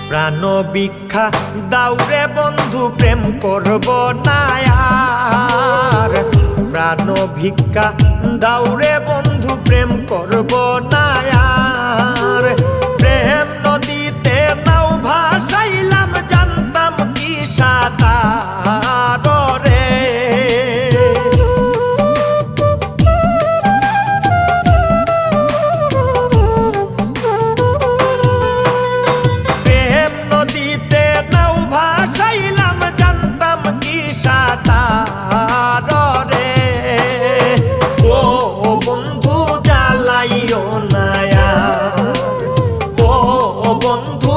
প্রাণ ভিক্ষা দাউরে বন্ধু প্রেম করব না আর। প্রাণ ভিক্ষা দাউরে বন্ধু প্রেম করব না আর। প্রেম নদীতে নাও ভাসাইলাম জানতাম কি সাঁতার রে। প্রেম নদীতে নাও ভাসাইলাম জানতাম কি সাঁতার রে। ও বন্ধু জ্বালাইও না আর, ও বন্ধু